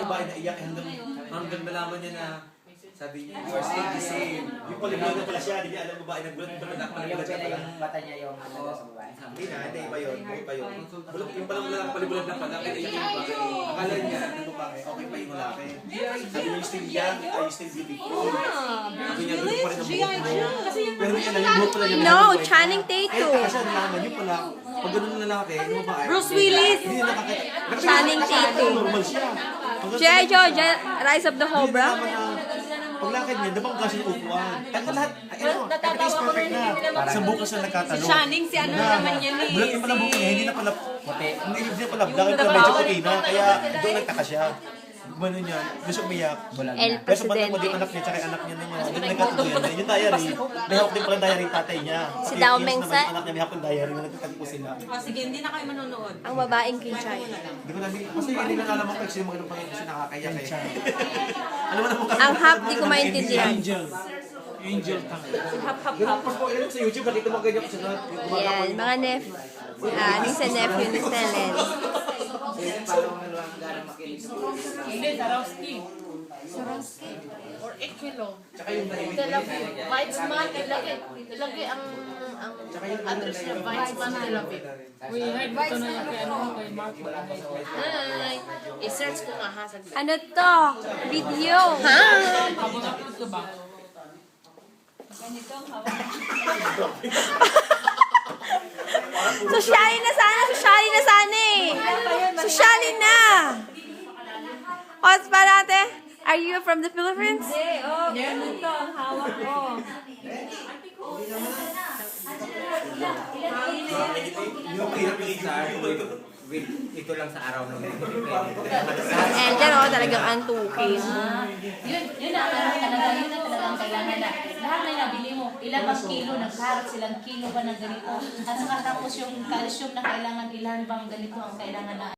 babae na iyak hanggang nalaman niya na sabi niya, you are still the same. Yung palibulan na pala siya, hindi niya alam babae nagbulat. Palibulan siya pala. Yung mata niya yung ano sa babae. Hindi na, hindi iba yun. Iba yun. Yung palang lalaki palibulan na pala, kaya iyak yung babae. Akala niya, ano babae, okay pa yung lalaki. Sabi niya, you still young, you still beautiful. Sabi niya, gusto pa rin ang buhok mo. Pero hindi alam, yung buhok pala niya. No, Channing Tatum. Kasi nalaman, yung pala, pag ganun ng lalaki, yung babae. Bruce Willis. Hindi na nakakita. Channing Tatum. Normal siya. G.I. Joe, Rise of the Cobra. Paglakad niya, dabang kasi yung upuan. Ano lahat, everything is perfect na. Sa bukas na nagkatalo. Si Channing, si ano naman yan eh. Bulat yung pala buko niya, hindi na pala puti. Hindi na pala black, yung pala medyo puti na. Kaya doon nagtaka siya. Gumano niya, gusto umiyak. El Pero sa bandang Presidente. anak niya, tsaka yung anak niya na niya. Doon nagkatuloyan na. Yung diary, nahawak din pala yung diary yung tatay niya. Si Dao Mengsa? Yung anak niya, may hawak yung diary, nagkatagpo sila. O sige, hindi na kayo manonood. Ang babaeng Kinchay. Hindi ko na, kasi hindi na alam mo kasi yung mga ganun pang kasi nakakaya kaya. Ano mo naman Ang hap, di ko maintindihan. Angel tanga. Hap, hap, Ganun hap. pa po, ilan sa YouTube, nakita mo ganyan kasi na. Yan, mga niece and nephew ni Stellen. Hindi, Sarowski. Or Ekilo. Tsaka yung nahimik Tel Aviv. Weizmann, ilagay ang address niya, Weizmann, Tel Aviv. Uy, hide mo ito na yung kay ano, kay Mark. Ay, i-search ko nga ha, saglit. Ano to? Video. Ha? Habang upload ka ba? Sosyali na sana. Sosyali na sana eh. Sosyali na. O, pa natin. Are you from the Philippines? Ganun to, ang hawak ko. Yung pinapilisan, Ito lang sa araw ng And yan o, talagang antukin. Yun na talagang kailangan na. Lahat na nabili mo, ilan bang kilo ng carrots, ilang kilo ba ng ganito. At saka tapos yung calcium na kailangan, ilan bang ganito ang kailangan na